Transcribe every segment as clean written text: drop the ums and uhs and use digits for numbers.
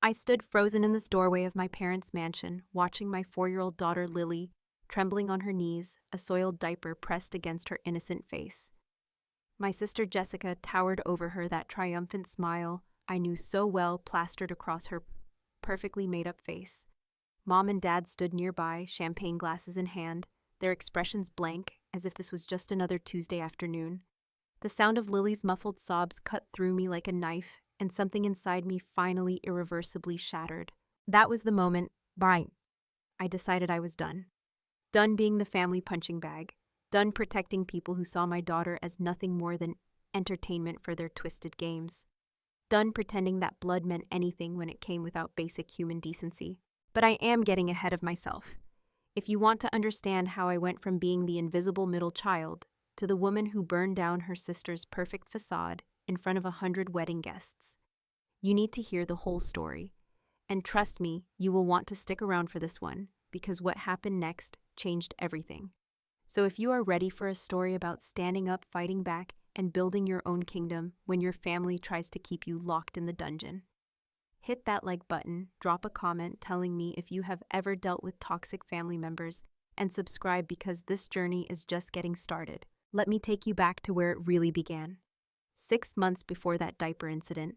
I stood frozen in this doorway of my parents' mansion, watching my 4-year-old daughter Lily, trembling on her knees, a soiled diaper pressed against her innocent face. My sister Jessica towered over her, that triumphant smile I knew so well plastered across her perfectly made-up face. Mom and Dad stood nearby, champagne glasses in hand, their expressions blank, as if this was just another Tuesday afternoon. The sound of Lily's muffled sobs cut through me like a knife, and something inside me finally irreversibly shattered. That was the moment, I decided I was done. Done being the family punching bag. Done protecting people who saw my daughter as nothing more than entertainment for their twisted games. Done pretending that blood meant anything when it came without basic human decency. But I am getting ahead of myself. If you want to understand how I went from being the invisible middle child to the woman who burned down her sister's perfect facade in front of 100 wedding guests, you need to hear the whole story. And trust me, you will want to stick around for this one, because what happened next changed everything. So if you are ready for a story about standing up, fighting back, and building your own kingdom when your family tries to keep you locked in the dungeon, hit that like button, drop a comment telling me if you have ever dealt with toxic family members, and subscribe because this journey is just getting started. Let me take you back to where it really began. 6 months before that diaper incident,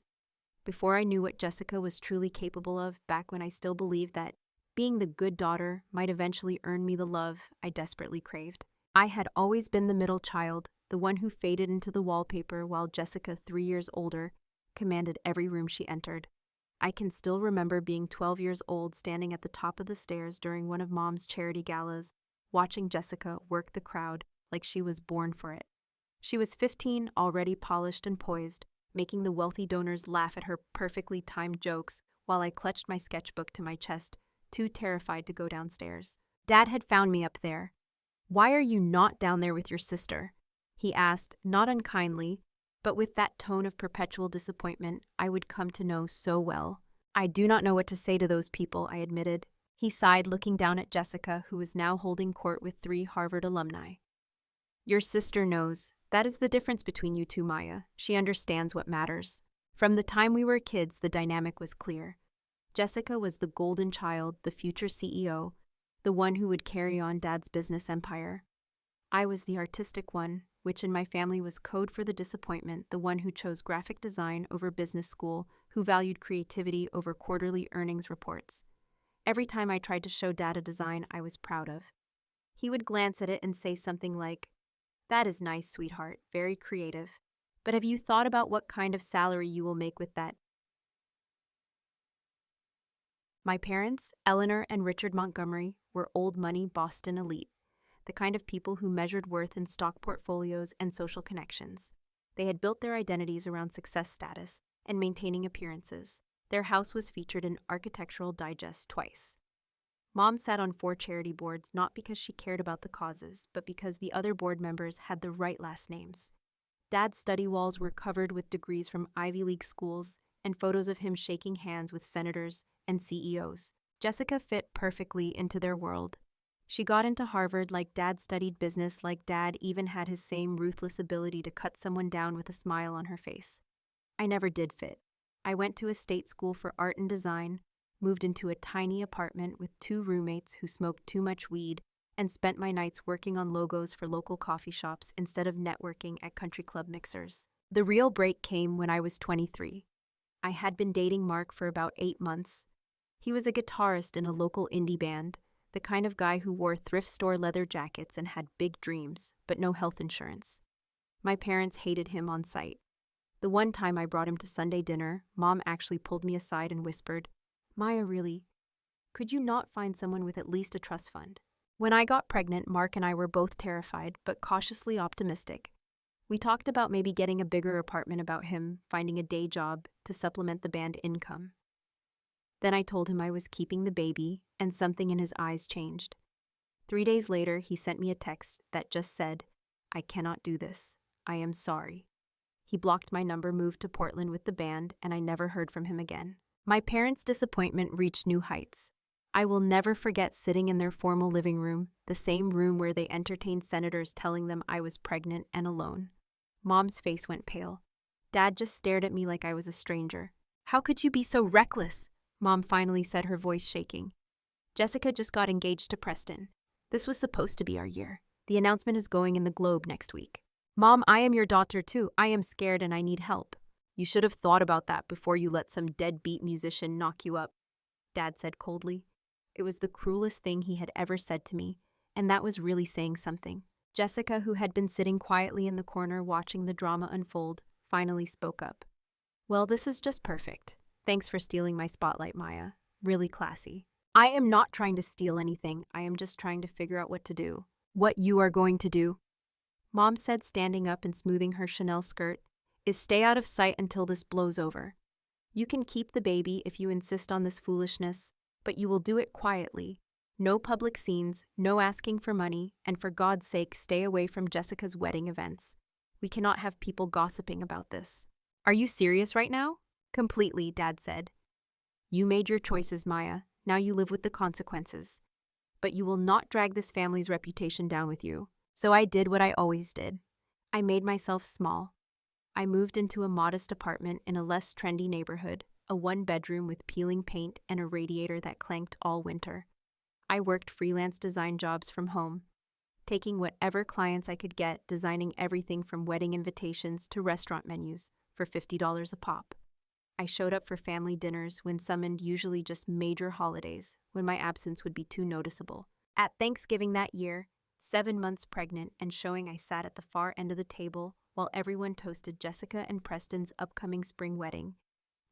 before I knew what Jessica was truly capable of, back when I still believed that being the good daughter might eventually earn me the love I desperately craved. I had always been the middle child, the one who faded into the wallpaper while Jessica, 3 years older, commanded every room she entered. I can still remember being 12 years old, standing at the top of the stairs during one of Mom's charity galas, watching Jessica work the crowd like she was born for it. She was 15, already polished and poised, making the wealthy donors laugh at her perfectly timed jokes while I clutched my sketchbook to my chest, too terrified to go downstairs. Dad had found me up there. "Why are you not down there with your sister?" he asked, not unkindly, but with that tone of perpetual disappointment I would come to know so well. "I do not know what to say to those people," I admitted. He sighed, looking down at Jessica, who was now holding court with 3 Harvard alumni. "Your sister knows. That is the difference between you two, Maya. She understands what matters." From the time we were kids, the dynamic was clear. Jessica was the golden child, the future CEO, the one who would carry on Dad's business empire. I was the artistic one, which in my family was code for the disappointment, the one who chose graphic design over business school, who valued creativity over quarterly earnings reports. Every time I tried to show Dad a design I was proud of, he would glance at it and say something like, "That is nice, sweetheart, very creative. But have you thought about what kind of salary you will make with that?" My parents, Eleanor and Richard Montgomery, were old money Boston elite, the kind of people who measured worth in stock portfolios and social connections. They had built their identities around success status and maintaining appearances. Their house was featured in Architectural Digest twice. Mom sat on 4 charity boards not because she cared about the causes, but because the other board members had the right last names. Dad's study walls were covered with degrees from Ivy League schools and photos of him shaking hands with senators and CEOs. Jessica fit perfectly into their world. She got into Harvard like Dad studied business, like Dad even had his same ruthless ability to cut someone down with a smile on her face. I never did fit. I went to a state school for art and design, moved into a tiny apartment with 2 roommates who smoked too much weed, and spent my nights working on logos for local coffee shops instead of networking at country club mixers. The real break came when I was 23. I had been dating Mark for about 8 months. He was a guitarist in a local indie band, the kind of guy who wore thrift store leather jackets and had big dreams, but no health insurance. My parents hated him on sight. The one time I brought him to Sunday dinner, Mom actually pulled me aside and whispered, "Maya, really, could you not find someone with at least a trust fund?" When I got pregnant, Mark and I were both terrified, but cautiously optimistic. We talked about maybe getting a bigger apartment, about him finding a day job to supplement the band income. Then I told him I was keeping the baby, and something in his eyes changed. 3 days later, he sent me a text that just said, "I cannot do this. I am sorry." He blocked my number, moved to Portland with the band, and I never heard from him again. My parents' disappointment reached new heights. I will never forget sitting in their formal living room, the same room where they entertained senators telling them I was pregnant and alone. Mom's face went pale. Dad just stared at me like I was a stranger. "How could you be so reckless?" Mom finally said, her voice shaking. Jessica just got engaged to Preston. This was supposed to be our year. The announcement is going in the Globe next week. Mom, I am your daughter too. I am scared and I need help. You should have thought about that before you let some deadbeat musician knock you up, Dad said coldly. It was the cruelest thing he had ever said to me, and that was really saying something. Jessica, who had been sitting quietly in the corner watching the drama unfold, finally spoke up. Well, this is just perfect. Thanks for stealing my spotlight, Maya. Really classy. I am not trying to steal anything. I am just trying to figure out what to do. What you are going to do, Mom said, standing up and smoothing her Chanel skirt, is stay out of sight until this blows over. You can keep the baby if you insist on this foolishness, but you will do it quietly. No public scenes, no asking for money, and for God's sake, stay away from Jessica's wedding events. We cannot have people gossiping about this. Are you serious right now? Completely, Dad said. You made your choices, Maya. Now you live with the consequences. But you will not drag this family's reputation down with you. So I did what I always did. I made myself small. I moved into a modest apartment in a less trendy neighborhood, a one-bedroom with peeling paint and a radiator that clanked all winter. I worked freelance design jobs from home, taking whatever clients I could get, designing everything from wedding invitations to restaurant menus for $50 a pop. I showed up for family dinners when summoned, usually just major holidays, when my absence would be too noticeable. At Thanksgiving that year, 7 months pregnant and showing, I sat at the far end of the table while everyone toasted Jessica and Preston's upcoming spring wedding.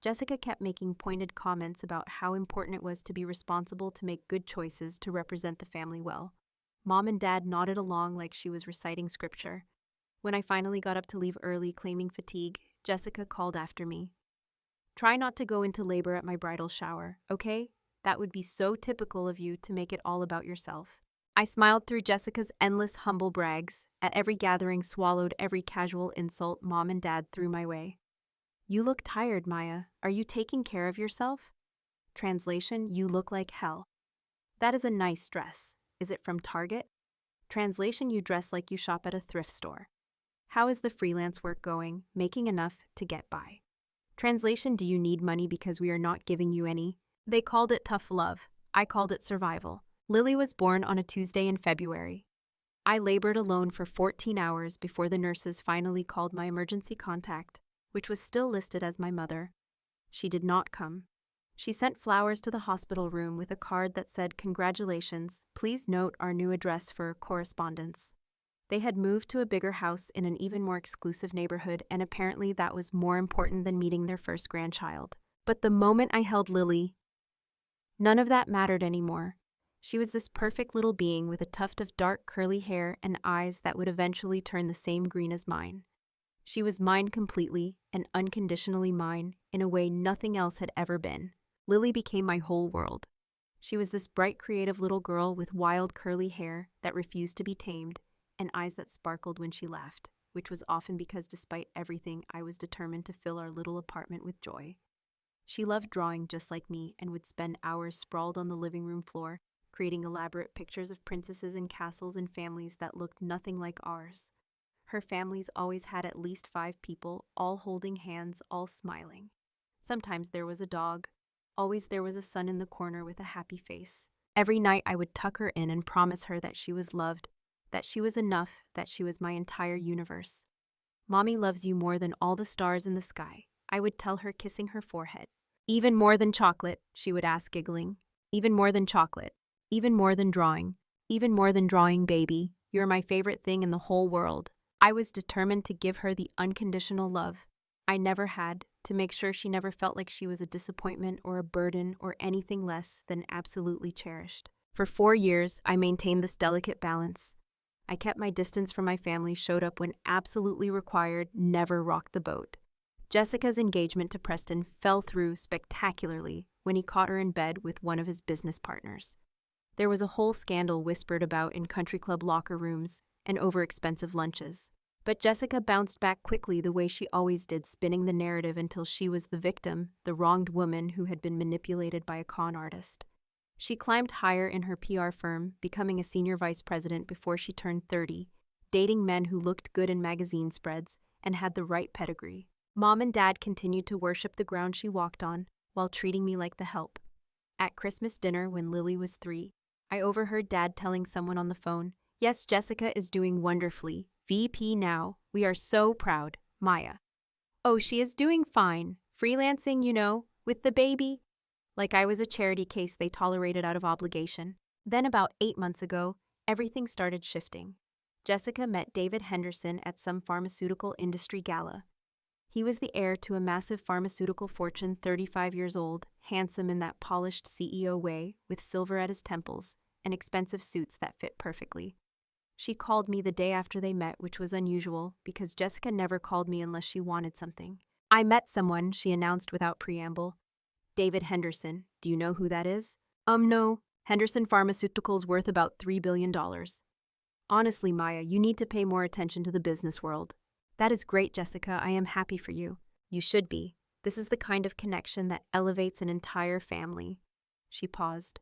Jessica kept making pointed comments about how important it was to be responsible, to make good choices, to represent the family well. Mom and Dad nodded along like she was reciting scripture. When I finally got up to leave early, claiming fatigue, Jessica called after me. Try not to go into labor at my bridal shower, okay? That would be so typical of you to make it all about yourself. I smiled through Jessica's endless humble brags, at every gathering swallowed every casual insult Mom and Dad threw my way. You look tired, Maya. Are you taking care of yourself? Translation, you look like hell. That is a nice dress. Is it from Target? Translation, you dress like you shop at a thrift store. How is the freelance work going? Making enough to get by. Translation, do you need money because we are not giving you any? They called it tough love. I called it survival. Lily was born on a Tuesday in February. I labored alone for 14 hours before the nurses finally called my emergency contact, which was still listed as my mother. She did not come. She sent flowers to the hospital room with a card that said, "Congratulations, please note our new address for correspondence." They had moved to a bigger house in an even more exclusive neighborhood, and apparently that was more important than meeting their first grandchild. But the moment I held Lily, none of that mattered anymore. She was this perfect little being with a tuft of dark curly hair and eyes that would eventually turn the same green as mine. She was mine completely and unconditionally mine in a way nothing else had ever been. Lily became my whole world. She was this bright, creative little girl with wild curly hair that refused to be tamed and eyes that sparkled when she laughed, which was often because despite everything, I was determined to fill our little apartment with joy. She loved drawing just like me and would spend hours sprawled on the living room floor, creating elaborate pictures of princesses and castles and families that looked nothing like ours. Her families always had at least 5 people, all holding hands, all smiling. Sometimes there was a dog. Always there was a son in the corner with a happy face. Every night I would tuck her in and promise her that she was loved, that she was enough, that she was my entire universe. Mommy loves you more than all the stars in the sky, I would tell her, kissing her forehead. Even more than chocolate, she would ask, giggling. Even more than chocolate. Even more than drawing. Even more than drawing, baby. You're my favorite thing in the whole world. I was determined to give her the unconditional love I never had, to make sure she never felt like she was a disappointment or a burden or anything less than absolutely cherished. For 4 years, I maintained this delicate balance. I kept my distance from my family, showed up when absolutely required, never rocked the boat. Jessica's engagement to Preston fell through spectacularly when he caught her in bed with one of his business partners. There was a whole scandal whispered about in country club locker rooms and over expensive lunches. But Jessica bounced back quickly, the way she always did, spinning the narrative until she was the victim, the wronged woman who had been manipulated by a con artist. She climbed higher in her PR firm, becoming a senior vice president before she turned 30, dating men who looked good in magazine spreads and had the right pedigree. Mom and Dad continued to worship the ground she walked on, while treating me like the help. At Christmas dinner when Lily was 3, I overheard Dad telling someone on the phone, "Yes, Jessica is doing wonderfully. VP now. We are so proud. Maya." "Oh, she is doing fine. Freelancing, with the baby." Like I was a charity case they tolerated out of obligation. Then about 8 months ago, everything started shifting. Jessica met David Henderson at some pharmaceutical industry gala. He was the heir to a massive pharmaceutical fortune, 35 years old, handsome in that polished CEO way, with silver at his temples, and expensive suits that fit perfectly. She called me the day after they met, which was unusual, because Jessica never called me unless she wanted something. "I met someone," she announced without preamble. "David Henderson. Do you know who that is?" No. Henderson Pharmaceuticals worth about $3 billion. "Honestly, Maya, you need to pay more attention to the business world." "That is great, Jessica. I am happy for you." "You should be. This is the kind of connection that elevates an entire family." She paused.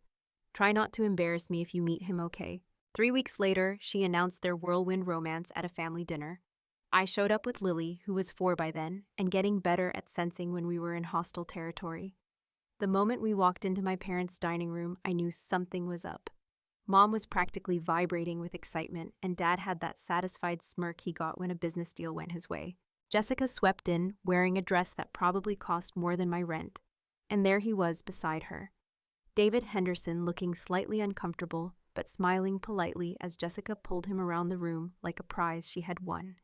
"Try not to embarrass me if you meet him, okay?" 3 weeks later, she announced their whirlwind romance at a family dinner. I showed up with Lily, who was 4 by then, and getting better at sensing when we were in hostile territory. The moment we walked into my parents' dining room, I knew something was up. Mom was practically vibrating with excitement, and Dad had that satisfied smirk he got when a business deal went his way. Jessica swept in, wearing a dress that probably cost more than my rent, and there he was beside her. David Henderson, looking slightly uncomfortable, but smiling politely as Jessica pulled him around the room like a prize she had won.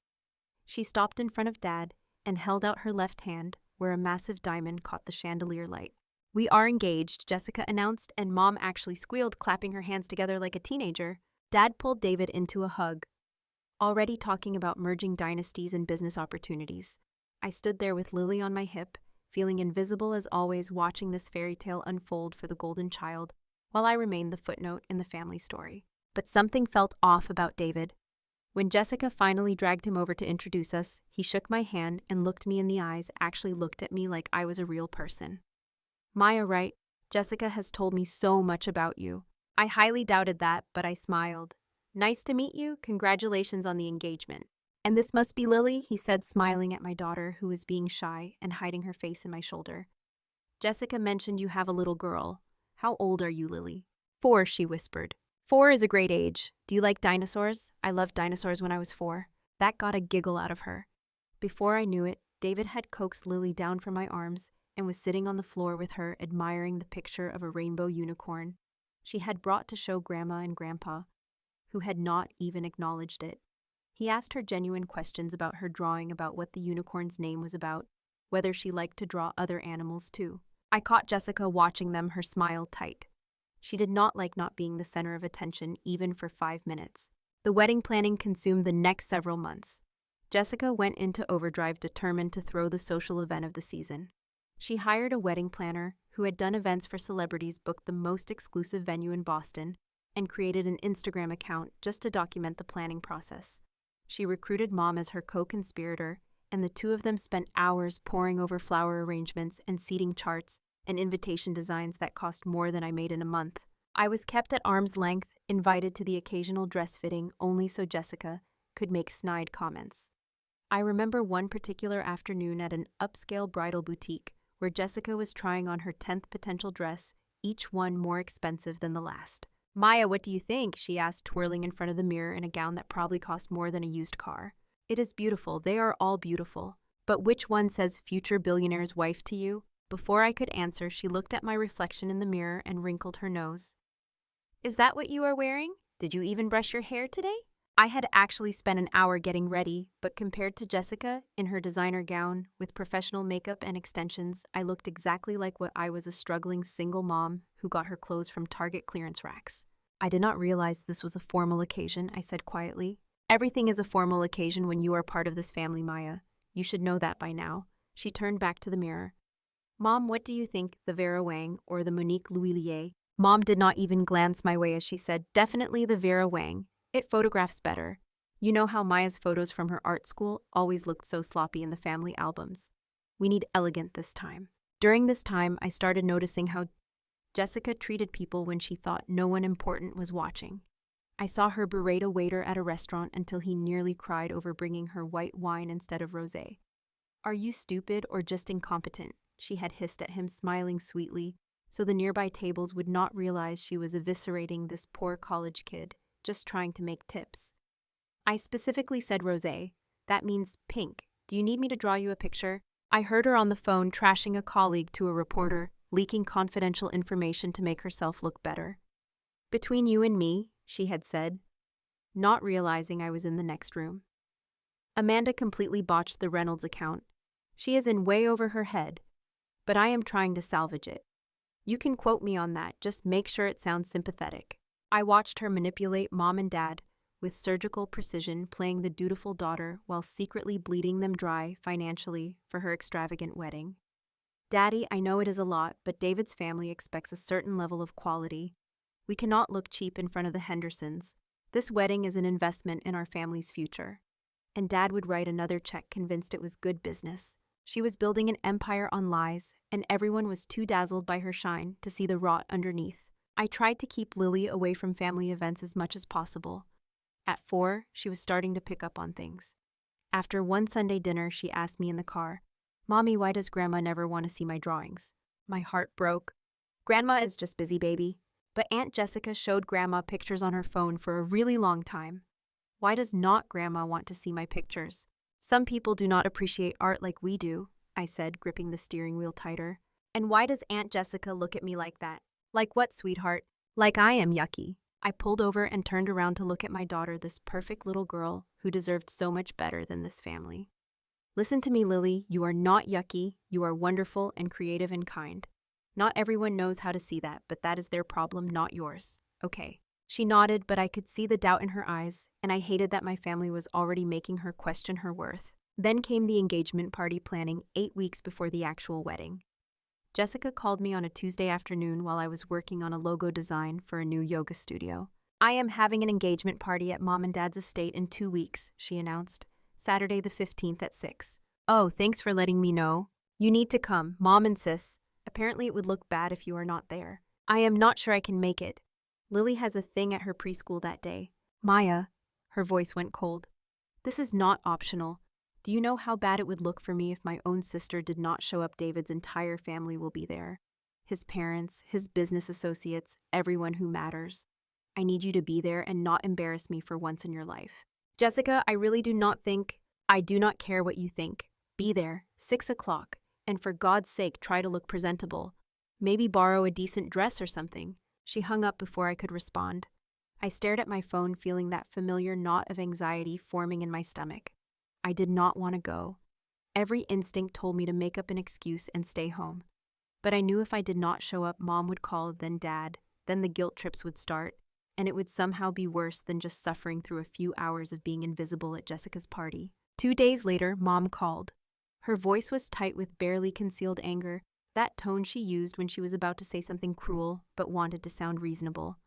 She stopped in front of Dad and held out her left hand, where a massive diamond caught the chandelier light. "We are engaged," Jessica announced, and Mom actually squealed, clapping her hands together like a teenager. Dad pulled David into a hug, already talking about merging dynasties and business opportunities. I stood there with Lily on my hip, feeling invisible as always, watching this fairy tale unfold for the golden child, while I remained the footnote in the family story. But something felt off about David. When Jessica finally dragged him over to introduce us, he shook my hand and looked me in the eyes, actually looked at me like I was a real person. "Maya, right? Jessica has told me so much about you." I highly doubted that, but I smiled. "Nice to meet you. Congratulations on the engagement." "And this must be Lily," he said, smiling at my daughter, who was being shy and hiding her face in my shoulder. "Jessica mentioned you have a little girl. How old are you, Lily?" 4, she whispered. 4 is a great age. Do you like dinosaurs? I loved dinosaurs when I was 4. That got a giggle out of her. Before I knew it, David had coaxed Lily down from my arms and was sitting on the floor with her, admiring the picture of a rainbow unicorn she had brought to show Grandma and Grandpa, who had not even acknowledged it. He asked her genuine questions about her drawing, about what the unicorn's name was about, whether she liked to draw other animals too. I caught Jessica watching them, her smile tight. She did not like not being the center of attention, even for 5 minutes. The wedding planning consumed the next several months. Jessica went into overdrive, determined to throw the social event of the season. She hired a wedding planner who had done events for celebrities, booked the most exclusive venue in Boston, and created an Instagram account just to document the planning process. She recruited Mom as her co-conspirator, and the two of them spent hours poring over flower arrangements and seating charts and invitation designs that cost more than I made in a month. I was kept at arm's length, invited to the occasional dress fitting only so Jessica could make snide comments. I remember one particular afternoon at an upscale bridal boutique where Jessica was trying on her 10th potential dress, each one more expensive than the last. "Maya, what do you think?" she asked, twirling in front of the mirror in a gown that probably cost more than a used car. "It is beautiful. They are all beautiful. But which one says future billionaire's wife to you?" Before I could answer, she looked at my reflection in the mirror and wrinkled her nose. "Is that what you are wearing? Did you even brush your hair today?" I had actually spent an hour getting ready, but compared to Jessica, in her designer gown, with professional makeup and extensions, I looked exactly like what I was, a struggling single mom who got her clothes from Target clearance racks. "I did not realize this was a formal occasion," I said quietly. "Everything is a formal occasion when you are part of this family, Maya. You should know that by now." She turned back to the mirror. "Mom, what do you think, the Vera Wang or the Monique Louillier?" Mom did not even glance my way as she said, "Definitely the Vera Wang. It photographs better. You know how Maya's photos from her art school always looked so sloppy in the family albums. We need elegant this time." During this time, I started noticing how Jessica treated people when she thought no one important was watching. I saw her berate a waiter at a restaurant until he nearly cried over bringing her white wine instead of rosé. "Are you stupid or just incompetent? she had hissed at him, smiling sweetly, so the nearby tables would not realize she was eviscerating this poor college kid, just trying to make tips. I specifically said rosé. That means pink. Do you need me to draw you a picture? I heard her on the phone trashing a colleague to a reporter, leaking confidential information to make herself look better. Between you and me, she had said, not realizing I was in the next room. Amanda completely botched the Reynolds account. She is in way over her head, but I am trying to salvage it. You can quote me on that, just make sure it sounds sympathetic. I watched her manipulate mom and dad with surgical precision, playing the dutiful daughter while secretly bleeding them dry financially for her extravagant wedding. Daddy, I know it is a lot, but David's family expects a certain level of quality. We cannot look cheap in front of the Hendersons. This wedding is an investment in our family's future. And Dad would write another check, convinced it was good business. She was building an empire on lies, and everyone was too dazzled by her shine to see the rot underneath. I tried to keep Lily away from family events as much as possible. At 4, she was starting to pick up on things. After one Sunday dinner, she asked me in the car, "Mommy, why does Grandma never want to see my drawings?" My heart broke. Grandma is just busy, baby. But Aunt Jessica showed Grandma pictures on her phone for a really long time. Why does not Grandma want to see my pictures? Some people do not appreciate art like we do, I said, gripping the steering wheel tighter. And why does Aunt Jessica look at me like that? Like what, sweetheart? Like I am yucky. I pulled over and turned around to look at my daughter, this perfect little girl who deserved so much better than this family. Listen to me, Lily. You are not yucky. You are wonderful and creative and kind. Not everyone knows how to see that, but that is their problem, not yours. Okay. She nodded, but I could see the doubt in her eyes, and I hated that my family was already making her question her worth. Then came the engagement party planning 8 weeks before the actual wedding. Jessica called me on a Tuesday afternoon while I was working on a logo design for a new yoga studio. I am having an engagement party at Mom and Dad's estate in 2 weeks, she announced. Saturday the 15th at 6. Oh, thanks for letting me know. You need to come, Mom insists. Apparently it would look bad if you are not there. I am not sure I can make it. Lily has a thing at her preschool that day. Maya, her voice went cold. This is not optional. Do you know how bad it would look for me if my own sister did not show up? David's entire family will be there. His parents, his business associates, everyone who matters. I need you to be there and not embarrass me for once in your life. Jessica, I really do not think. I do not care what you think. Be there, 6 o'clock, and for God's sake try to look presentable. Maybe borrow a decent dress or something. She hung up before I could respond. I stared at my phone, feeling that familiar knot of anxiety forming in my stomach. I did not want to go. Every instinct told me to make up an excuse and stay home. But I knew if I did not show up, Mom would call, then Dad, then the guilt trips would start, and it would somehow be worse than just suffering through a few hours of being invisible at Jessica's party. 2 days later, Mom called. Her voice was tight with barely concealed anger, that tone she used when she was about to say something cruel but wanted to sound reasonable.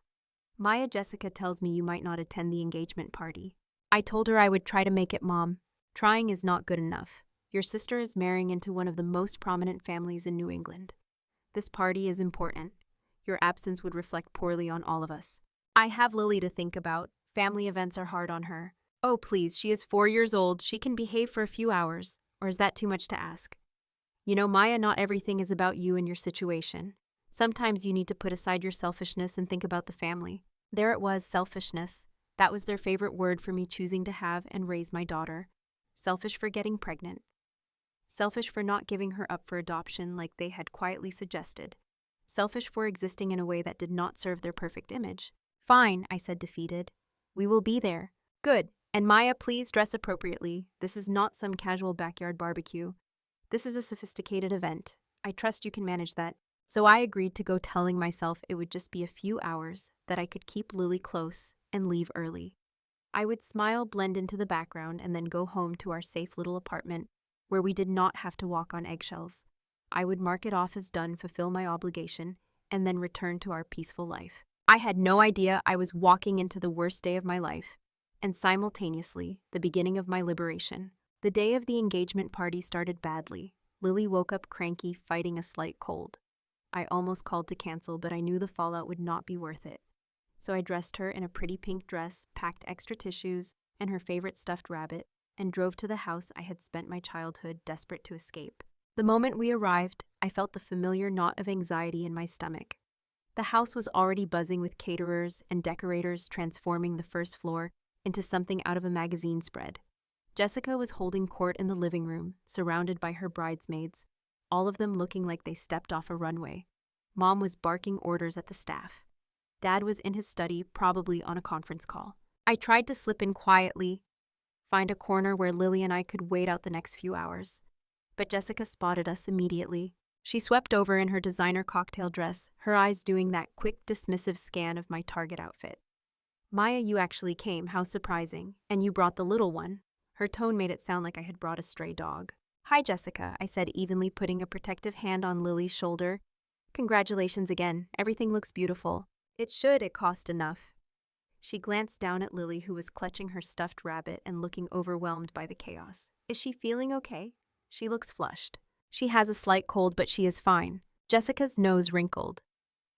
Maya, Jessica tells me you might not attend the engagement party. I told her I would try to make it, Mom. Trying is not good enough. Your sister is marrying into one of the most prominent families in New England. This party is important. Your absence would reflect poorly on all of us. I have Lily to think about. Family events are hard on her. Oh, please, she is 4 years old. She can behave for a few hours. Or is that too much to ask? You know, Maya, not everything is about you and your situation. Sometimes you need to put aside your selfishness and think about the family. There it was, selfishness. That was their favorite word for me choosing to have and raise my daughter. Selfish for getting pregnant. Selfish for not giving her up for adoption like they had quietly suggested. Selfish for existing in a way that did not serve their perfect image. Fine, I said, defeated. We will be there. Good. And Maya, please dress appropriately. This is not some casual backyard barbecue. This is a sophisticated event. I trust you can manage that. So I agreed to go, telling myself it would just be a few hours, that I could keep Lily close and leave early. I would smile, blend into the background, and then go home to our safe little apartment where we did not have to walk on eggshells. I would mark it off as done, fulfill my obligation, and then return to our peaceful life. I had no idea I was walking into the worst day of my life, and simultaneously, the beginning of my liberation. The day of the engagement party started badly. Lily woke up cranky, fighting a slight cold. I almost called to cancel, but I knew the fallout would not be worth it. So I dressed her in a pretty pink dress, packed extra tissues, and her favorite stuffed rabbit, and drove to the house I had spent my childhood desperate to escape. The moment we arrived, I felt the familiar knot of anxiety in my stomach. The house was already buzzing with caterers and decorators transforming the first floor into something out of a magazine spread. Jessica was holding court in the living room, surrounded by her bridesmaids, all of them looking like they stepped off a runway. Mom was barking orders at the staff. Dad was in his study, probably on a conference call. I tried to slip in quietly, find a corner where Lily and I could wait out the next few hours. But Jessica spotted us immediately. She swept over in her designer cocktail dress, her eyes doing that quick, dismissive scan of my Target outfit. "Maya, you actually came, how surprising. And you brought the little one." Her tone made it sound like I had brought a stray dog. "Hi, Jessica," I said, evenly putting a protective hand on Lily's shoulder. "Congratulations again. Everything looks beautiful." "It should, it cost enough." She glanced down at Lily, who was clutching her stuffed rabbit and looking overwhelmed by the chaos. "Is she feeling okay?" "She looks flushed." "She has a slight cold, but she is fine." Jessica's nose wrinkled.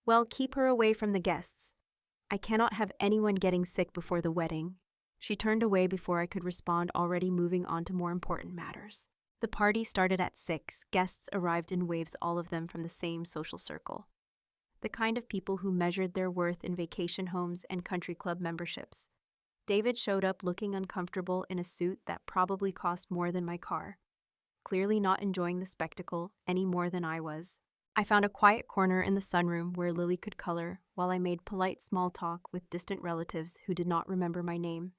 "Well, keep her away from the guests. I cannot have anyone getting sick before the wedding." She turned away before I could respond, already moving on to more important matters. The party started at 6. Guests arrived in waves, all of them from the same social circle. The kind of people who measured their worth in vacation homes and country club memberships. David showed up looking uncomfortable in a suit that probably cost more than my car, clearly not enjoying the spectacle any more than I was. I found a quiet corner in the sunroom where Lily could color while I made polite small talk with distant relatives who did not remember my name.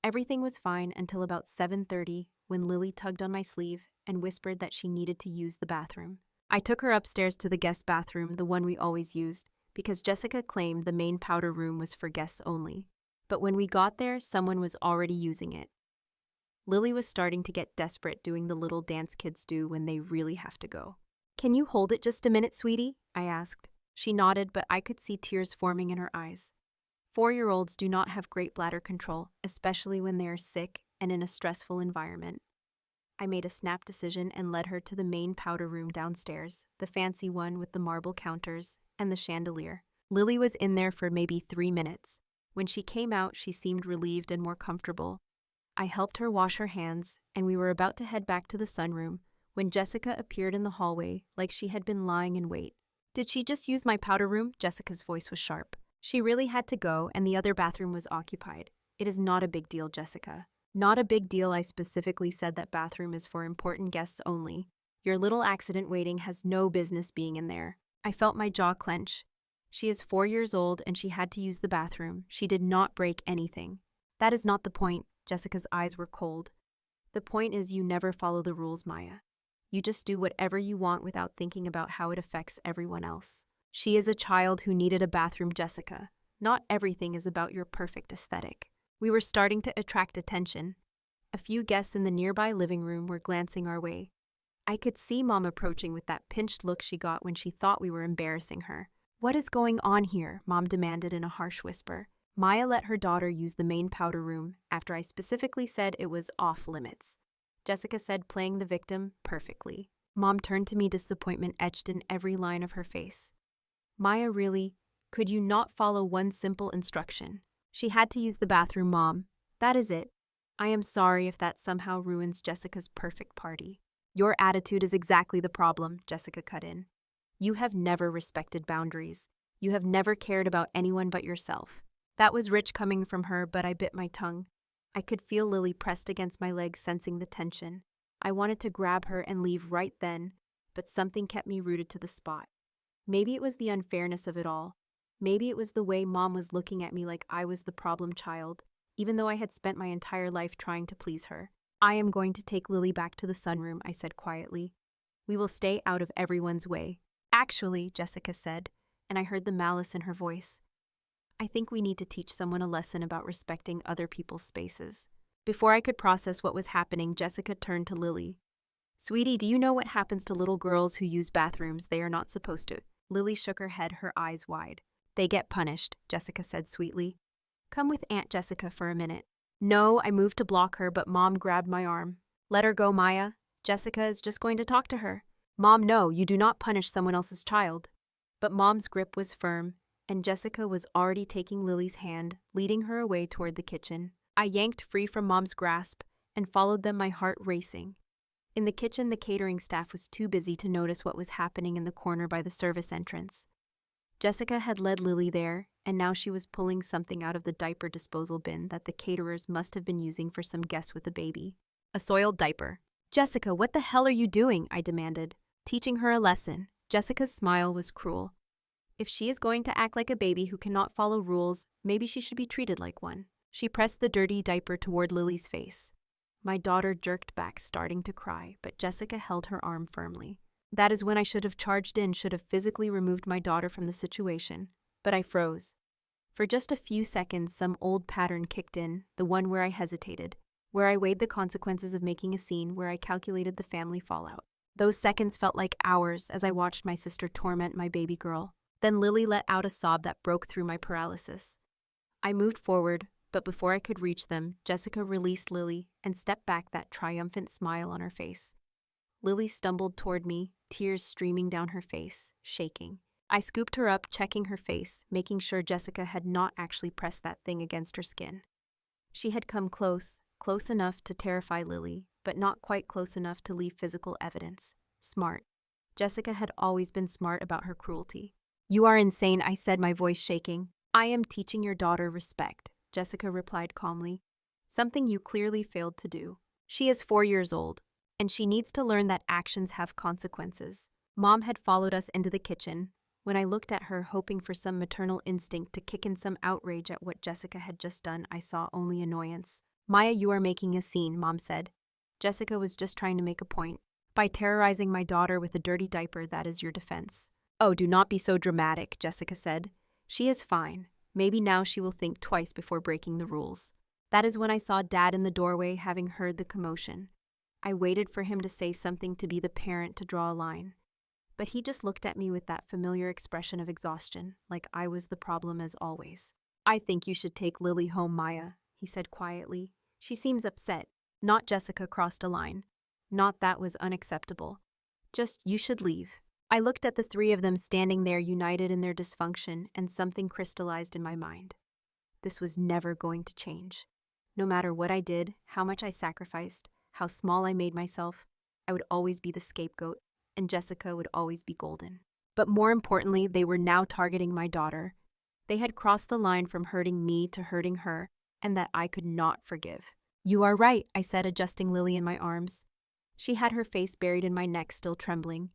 Everything was fine until about 7:30 when Lily tugged on my sleeve and whispered that she needed to use the bathroom. I took her upstairs to the guest bathroom, the one we always used, because Jessica claimed the main powder room was for guests only. But when we got there, someone was already using it. Lily was starting to get desperate, doing the little dance kids do when they really have to go. "Can you hold it just a minute, sweetie?" I asked. She nodded, but I could see tears forming in her eyes. 4-year-olds do not have great bladder control, especially when they are sick and in a stressful environment. I made a snap decision and led her to the main powder room downstairs, the fancy one with the marble counters and the chandelier. Lily was in there for maybe 3 minutes. When she came out, she seemed relieved and more comfortable. I helped her wash her hands, and we were about to head back to the sunroom when Jessica appeared in the hallway like she had been lying in wait. "Did she just use my powder room?" Jessica's voice was sharp. "She really had to go, and the other bathroom was occupied. It is not a big deal, Jessica." "Not a big deal. I specifically said that bathroom is for important guests only. Your little accident waiting has no business being in there." I felt my jaw clench. She is 4 years old and she had to use the bathroom. She did not break anything. "That is not the point." Jessica's eyes were cold. "The point is you never follow the rules, Maya. You just do whatever you want without thinking about how it affects everyone else. She is a child who needed a bathroom, Jessica. Not everything is about your perfect aesthetic." We were starting to attract attention. A few guests in the nearby living room were glancing our way. I could see Mom approaching with that pinched look she got when she thought we were embarrassing her. "What is going on here?" Mom demanded in a harsh whisper. Maya let her daughter use the main powder room after I specifically said it was off limits. Jessica said, playing the victim perfectly. Mom turned to me, disappointment etched in every line of her face. "Maya, really? Could you not follow one simple instruction?" "She had to use the bathroom, Mom. That is it." "I am sorry if that somehow ruins Jessica's perfect party." "Your attitude is exactly the problem," Jessica cut in. "You have never respected boundaries. You have never cared about anyone but yourself." That was rich coming from her, but I bit my tongue. I could feel Lily pressed against my leg, sensing the tension. I wanted to grab her and leave right then, but something kept me rooted to the spot. Maybe it was the unfairness of it all. Maybe it was the way Mom was looking at me like I was the problem child, even though I had spent my entire life trying to please her. "I am going to take Lily back to the sunroom," I said quietly. "We will stay out of everyone's way." "Actually," Jessica said, and I heard the malice in her voice, "I think we need to teach someone a lesson about respecting other people's spaces." Before I could process what was happening, Jessica turned to Lily. "Sweetie, do you know what happens to little girls who use bathrooms they are not supposed to?" Lily shook her head, her eyes wide. "They get punished," Jessica said sweetly. "Come with Aunt Jessica for a minute." "No," I moved to block her, but Mom grabbed my arm. "Let her go, Maya. Jessica is just going to talk to her." "Mom, no, you do not punish someone else's child." But Mom's grip was firm, and Jessica was already taking Lily's hand, leading her away toward the kitchen. I yanked free from Mom's grasp and followed them, my heart racing. In the kitchen, the catering staff was too busy to notice what was happening in the corner by the service entrance. Jessica had led Lily there, and now she was pulling something out of the diaper disposal bin that the caterers must have been using for some guest with a baby. A soiled diaper. "Jessica, what the hell are you doing?" I demanded. Teaching her a lesson. Jessica's smile was cruel. If she is going to act like a baby who cannot follow rules, maybe she should be treated like one. She pressed the dirty diaper toward Lily's face. My daughter jerked back, starting to cry, but Jessica held her arm firmly. That is when I should have charged in, should have physically removed my daughter from the situation. But I froze. For just a few seconds, some old pattern kicked in, the one where I hesitated, where I weighed the consequences of making a scene, where I calculated the family fallout. Those seconds felt like hours as I watched my sister torment my baby girl. Then Lily let out a sob that broke through my paralysis. I moved forward, but before I could reach them, Jessica released Lily and stepped back, that triumphant smile on her face. Lily stumbled toward me, tears streaming down her face, shaking. I scooped her up, checking her face, making sure Jessica had not actually pressed that thing against her skin. She had come close enough to terrify Lily, but not quite close enough to leave physical evidence. Smart. Jessica had always been smart about her cruelty. "You are insane," I said, my voice shaking. "I am teaching your daughter respect," Jessica replied calmly. "Something you clearly failed to do. She is 4 years old, and she needs to learn that actions have consequences." Mom had followed us into the kitchen. When I looked at her, hoping for some maternal instinct to kick in some outrage at what Jessica had just done, I saw only annoyance. "Maya, you are making a scene," Mom said. "Jessica was just trying to make a point. By terrorizing my daughter with a dirty diaper, that is your defense." "Oh, do not be so dramatic," Jessica said. "She is fine. Maybe now she will think twice before breaking the rules." That is when I saw Dad in the doorway, having heard the commotion. I waited for him to say something, to be the parent to draw a line. But he just looked at me with that familiar expression of exhaustion, like I was the problem as always. "I think you should take Lily home, Maya," he said quietly. "She seems upset." Not Jessica crossed a line. Not that was unacceptable. Just, you should leave. I looked at the three of them standing there, united in their dysfunction, and something crystallized in my mind. This was never going to change. No matter what I did, how much I sacrificed, how small I made myself, I would always be the scapegoat, and Jessica would always be golden. But more importantly, they were now targeting my daughter. They had crossed the line from hurting me to hurting her, and that I could not forgive. "You are right," I said, adjusting Lily in my arms. She had her face buried in my neck, still trembling.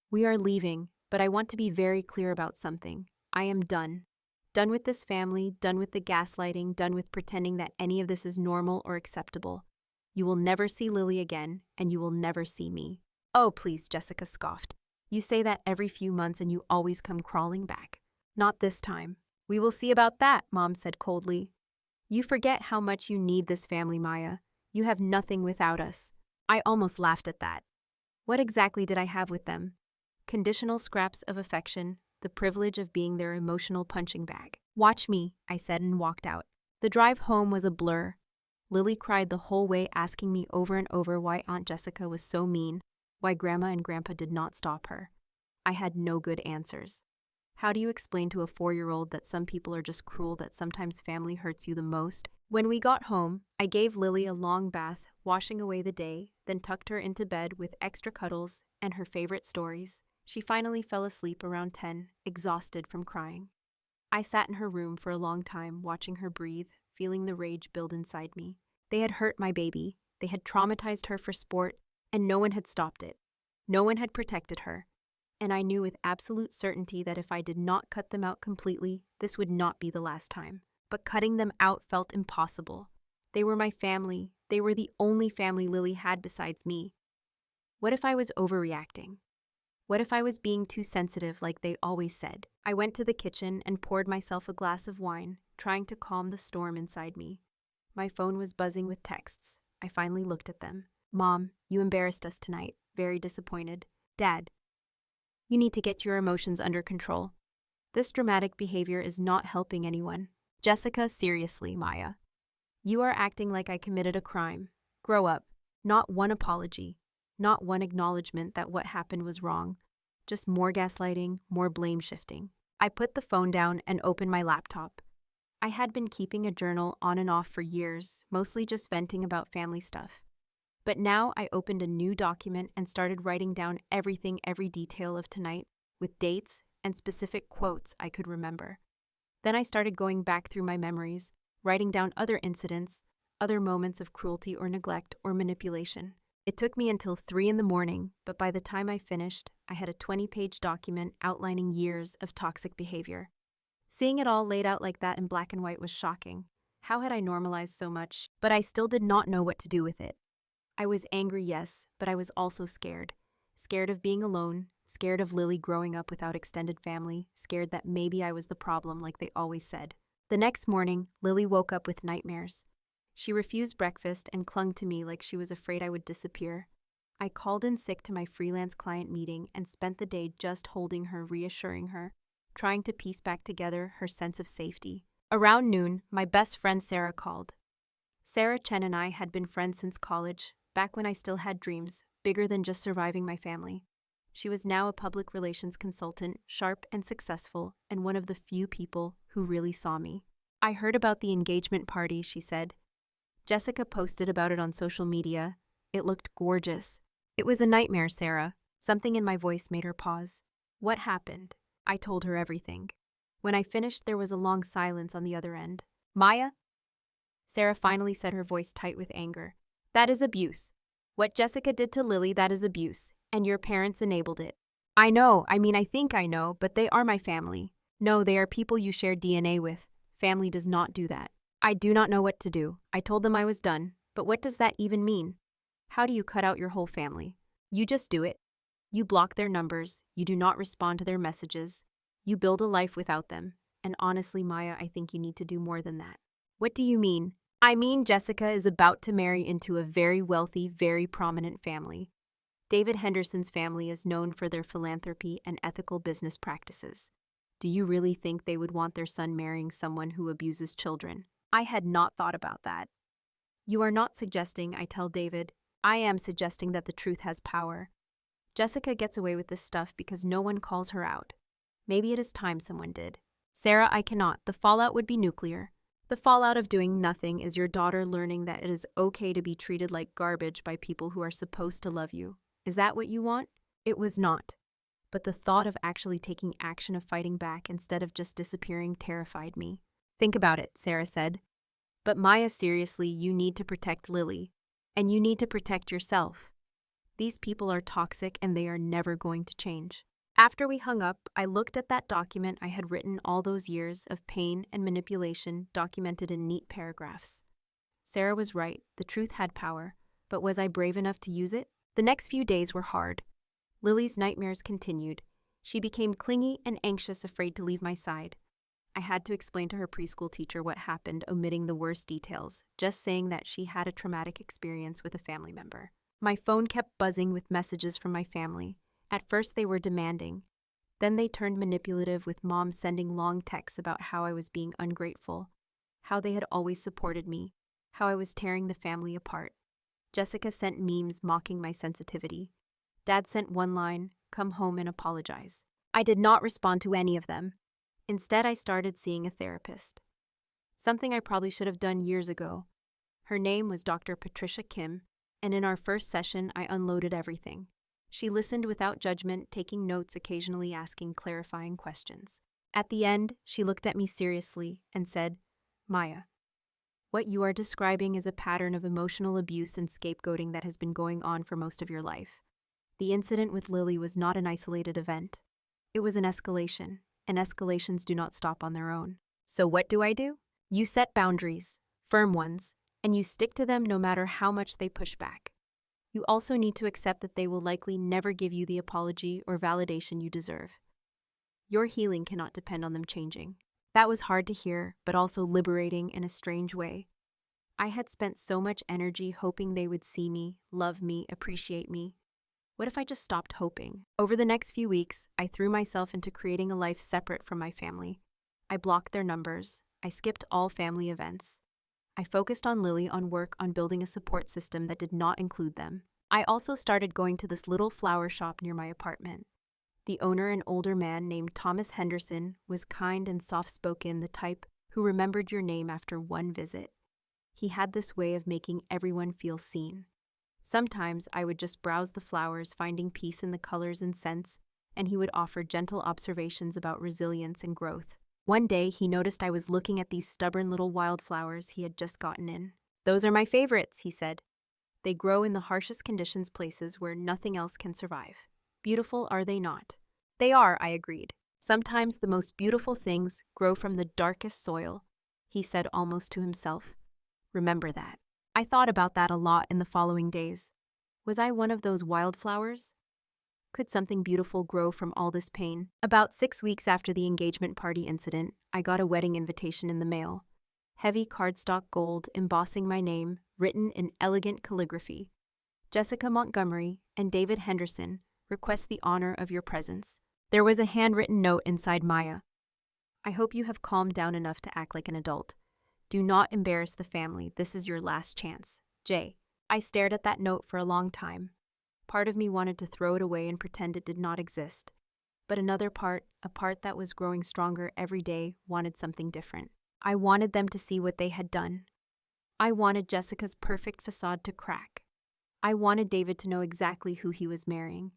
"We are leaving, but I want to be very clear about something. I am done. Done with this family, done with the gaslighting, done with pretending that any of this is normal or acceptable. You will never see Lily again, and you will never see me." "Oh, please," Jessica scoffed. "You say that every few months and you always come crawling back." "Not this time." "We will see about that," Mom said coldly. "You forget how much you need this family, Maya. You have nothing without us." I almost laughed at that. What exactly did I have with them? Conditional scraps of affection, the privilege of being their emotional punching bag. "Watch me," I said, and walked out. The drive home was a blur. Lily cried the whole way, asking me over and over why Aunt Jessica was so mean, why Grandma and Grandpa did not stop her. I had no good answers. How do you explain to a 4-year-old that some people are just cruel, that sometimes family hurts you the most? When we got home, I gave Lily a long bath, washing away the day, then tucked her into bed with extra cuddles and her favorite stories. She finally fell asleep around 10, exhausted from crying. I sat in her room for a long time, watching her breathe, feeling the rage build inside me. They had hurt my baby, they had traumatized her for sport, and no one had stopped it. No one had protected her. And I knew with absolute certainty that if I did not cut them out completely, this would not be the last time. But cutting them out felt impossible. They were my family. They were the only family Lily had besides me. What if I was overreacting? What if I was being too sensitive, like they always said? I went to the kitchen and poured myself a glass of wine, trying to calm the storm inside me. My phone was buzzing with texts. I finally looked at them. "Mom, you embarrassed us tonight. Very disappointed." "Dad, you need to get your emotions under control. This dramatic behavior is not helping anyone." "Jessica, seriously, Maya. You are acting like I committed a crime. Grow up." Not one apology. Not one acknowledgement that what happened was wrong. Just more gaslighting, more blame shifting. I put the phone down and opened my laptop. I had been keeping a journal on and off for years, mostly just venting about family stuff. But now I opened a new document and started writing down everything, every detail of tonight, with dates and specific quotes I could remember. Then I started going back through my memories, writing down other incidents, other moments of cruelty or neglect or manipulation. It took me until 3 in the morning, but by the time I finished, I had a 20-page document outlining years of toxic behavior. Seeing it all laid out like that in black and white was shocking. How had I normalized so much? But I still did not know what to do with it. I was angry, yes, but I was also scared. Scared of being alone, scared of Lily growing up without extended family, scared that maybe I was the problem like they always said. The next morning, Lily woke up with nightmares. She refused breakfast and clung to me like she was afraid I would disappear. I called in sick to my freelance client meeting and spent the day just holding her, reassuring her, trying to piece back together her sense of safety. Around noon, my best friend Sarah called. Sarah Chen and I had been friends since college, back when I still had dreams, bigger than just surviving my family. She was now a public relations consultant, sharp and successful, and one of the few people who really saw me. I heard about the engagement party, she said. Jessica posted about it on social media. It looked gorgeous. It was a nightmare, Sarah. Something in my voice made her pause. What happened? I told her everything. When I finished, there was a long silence on the other end. Maya? Sarah finally said, her voice tight with anger. That is abuse. What Jessica did to Lily, that is abuse. And your parents enabled it. I know, I think I know, but they are my family. No, they are people you share DNA with. Family does not do that. I do not know what to do. I told them I was done, but what does that even mean? How do you cut out your whole family? You just do it. You block their numbers, you do not respond to their messages, you build a life without them, and honestly, Maya, I think you need to do more than that. What do you mean? I mean Jessica is about to marry into a very wealthy, very prominent family. David Henderson's family is known for their philanthropy and ethical business practices. Do you really think they would want their son marrying someone who abuses children? I had not thought about that. You are not suggesting, I tell David. I am suggesting that the truth has power. Jessica gets away with this stuff because no one calls her out. Maybe it is time someone did. Sarah, I cannot. The fallout would be nuclear. The fallout of doing nothing is your daughter learning that it is okay to be treated like garbage by people who are supposed to love you. Is that what you want? It was not. But the thought of actually taking action, of fighting back instead of just disappearing, terrified me. Think about it, Sarah said. But Maya, seriously, you need to protect Lily. And you need to protect yourself. These people are toxic and they are never going to change. After we hung up, I looked at that document I had written all those years of pain and manipulation documented in neat paragraphs. Sarah was right, the truth had power, but was I brave enough to use it? The next few days were hard. Lily's nightmares continued. She became clingy and anxious, afraid to leave my side. I had to explain to her preschool teacher what happened, omitting the worst details, just saying that she had a traumatic experience with a family member. My phone kept buzzing with messages from my family. At first they were demanding. Then they turned manipulative, with Mom sending long texts about how I was being ungrateful, how they had always supported me, how I was tearing the family apart. Jessica sent memes mocking my sensitivity. Dad sent one line, "Come home and apologize." I did not respond to any of them. Instead, I started seeing a therapist. Something I probably should have done years ago. Her name was Dr. Patricia Kim, and in our first session, I unloaded everything. She listened without judgment, taking notes, occasionally asking clarifying questions. At the end, she looked at me seriously and said, Maya, what you are describing is a pattern of emotional abuse and scapegoating that has been going on for most of your life. The incident with Lily was not an isolated event. It was an escalation, and escalations do not stop on their own. So what do? You set boundaries, firm ones, and you stick to them no matter how much they push back. You also need to accept that they will likely never give you the apology or validation you deserve. Your healing cannot depend on them changing. That was hard to hear, but also liberating in a strange way. I had spent so much energy hoping they would see me, love me, appreciate me. What if I just stopped hoping? Over the next few weeks, I threw myself into creating a life separate from my family. I blocked their numbers. I skipped all family events. I focused on Lily, on work, on building a support system that did not include them. I also started going to this little flower shop near my apartment. The owner, an older man named Thomas Henderson, was kind and soft-spoken, the type who remembered your name after one visit. He had this way of making everyone feel seen. Sometimes I would just browse the flowers, finding peace in the colors and scents, and he would offer gentle observations about resilience and growth. One day, he noticed I was looking at these stubborn little wildflowers he had just gotten in. "Those are my favorites," he said. "They grow in the harshest conditions, places where nothing else can survive. Beautiful, are they not?" "They are," I agreed. "Sometimes the most beautiful things grow from the darkest soil," he said almost to himself. "Remember that." I thought about that a lot in the following days. Was I one of those wildflowers? Could something beautiful grow from all this pain? About 6 weeks after the engagement party incident, I got a wedding invitation in the mail. Heavy cardstock gold embossing my name, written in elegant calligraphy. "Jessica Montgomery and David Henderson request the honor of your presence." There was a handwritten note inside Maya. "I hope you have calmed down enough to act like an adult. Do not embarrass the family. This is your last chance. Jay." I stared at that note for a long time. Part of me wanted to throw it away and pretend it did not exist. But another part, a part that was growing stronger every day, wanted something different. I wanted them to see what they had done. I wanted Jessica's perfect facade to crack. I wanted David to know exactly who he was marrying.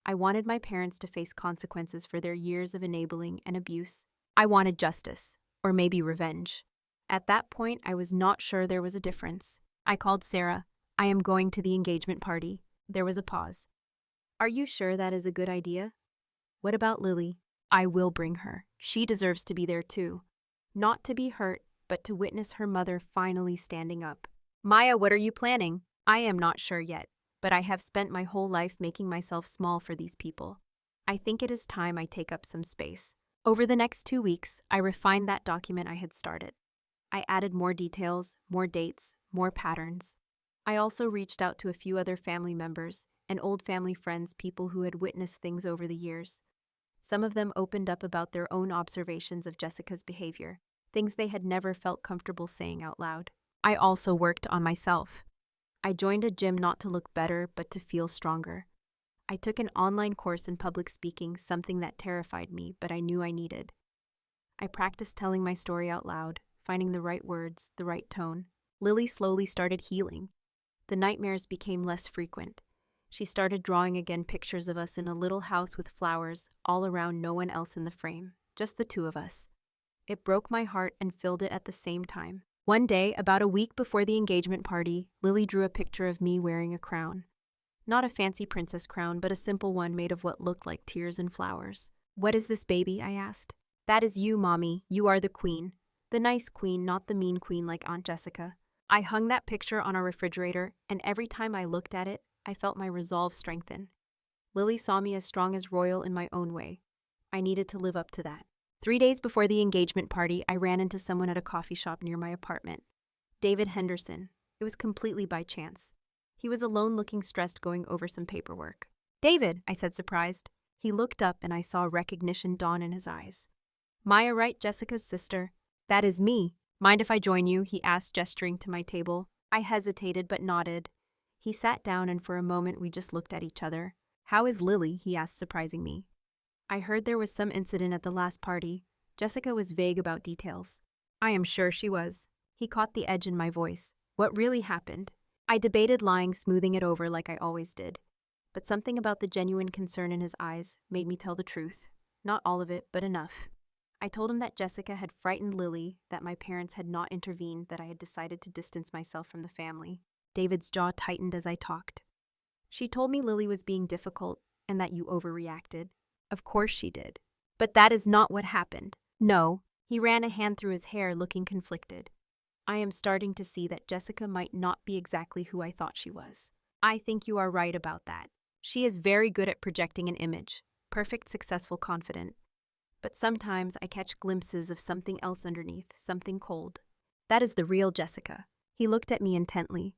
I wanted my parents to face consequences for their years of enabling and abuse. I wanted justice, or maybe revenge. At that point, I was not sure there was a difference. I called Sarah. "I am going to the engagement party." There was a pause. "Are you sure that is a good idea?" "What about Lily?" "I will bring her. She deserves to be there too. Not to be hurt, but to witness her mother finally standing up." "Maya, what are you planning?" "I am not sure yet, but I have spent my whole life making myself small for these people. I think it is time I take up some space." Over the next 2 weeks, I refined that document I had started. I added more details, more dates, more patterns. I also reached out to a few other family members and old family friends, people who had witnessed things over the years. Some of them opened up about their own observations of Jessica's behavior, things they had never felt comfortable saying out loud. I also worked on myself. I joined a gym not to look better, but to feel stronger. I took an online course in public speaking, something that terrified me, but I knew I needed. I practiced telling my story out loud, finding the right words, the right tone. Lily slowly started healing. The nightmares became less frequent. She started drawing again, pictures of us in a little house with flowers all around, no one else in the frame, just the two of us. It broke my heart and filled it at the same time. One day, about a week before the engagement party, Lily drew a picture of me wearing a crown. Not a fancy princess crown, but a simple one made of what looked like tears and flowers. "What is this, baby?" I asked. "That is you, Mommy. You are the queen. The nice queen, not the mean queen like Aunt Jessica." I hung that picture on our refrigerator, and every time I looked at it, I felt my resolve strengthen. Lily saw me as strong as royal in my own way. I needed to live up to that. 3 days before the engagement party, I ran into someone at a coffee shop near my apartment. David Henderson. It was completely by chance. He was alone, looking stressed, going over some paperwork. "David," I said, surprised. He looked up and I saw recognition dawn in his eyes. "Maya Wright, Jessica's sister." "That is me. Mind if I join you?" he asked, gesturing to my table. I hesitated but nodded. He sat down and for a moment we just looked at each other. "How is Lily?" he asked, surprising me. "I heard there was some incident at the last party." Jessica was vague about details. "I am sure she was." He caught the edge in my voice. "What really happened?" I debated, lying, smoothing it over like I always did. But something about the genuine concern in his eyes made me tell the truth. Not all of it, but enough. I told him that Jessica had frightened Lily, that my parents had not intervened, that I had decided to distance myself from the family. David's jaw tightened as I talked. "She told me Lily was being difficult and that you overreacted." "Of course she did. But that is not what happened." "No." He ran a hand through his hair, looking conflicted. "I am starting to see that Jessica might not be exactly who I thought she was." "I think you are right about that. She is very good at projecting an image. Perfect, successful, confident. But sometimes I catch glimpses of something else underneath, something cold. That is the real Jessica." He looked at me intently.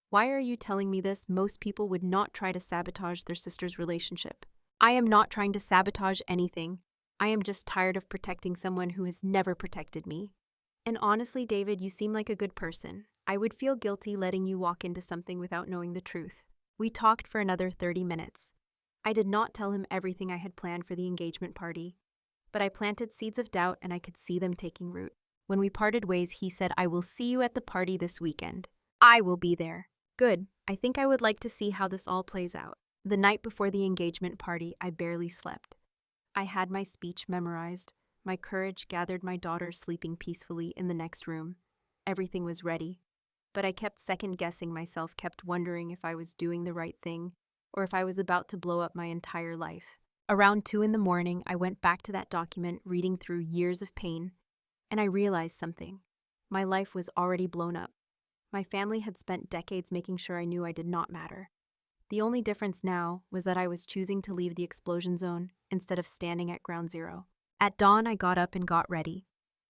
"Why are you telling me this? Most people would not try to sabotage their sister's relationship." "I am not trying to sabotage anything. I am just tired of protecting someone who has never protected me. And honestly, David, you seem like a good person. I would feel guilty letting you walk into something without knowing the truth." We talked for another 30 minutes. I did not tell him everything I had planned for the engagement party, but I planted seeds of doubt and I could see them taking root. When we parted ways, he said, "I will see you at the party this weekend." "I will be there." "Good. I think I would like to see how this all plays out. The night before the engagement party, I barely slept. I had my speech memorized. My courage gathered my daughter sleeping peacefully in the next room. Everything was ready. But I kept second-guessing myself, kept wondering if I was doing the right thing, or if I was about to blow up my entire life. Around 2 in the morning, I went back to that document, reading through years of pain, and I realized something. My life was already blown up. My family had spent decades making sure I knew I did not matter. The only difference now was that I was choosing to leave the explosion zone instead of standing at ground zero. At dawn, I got up and got ready.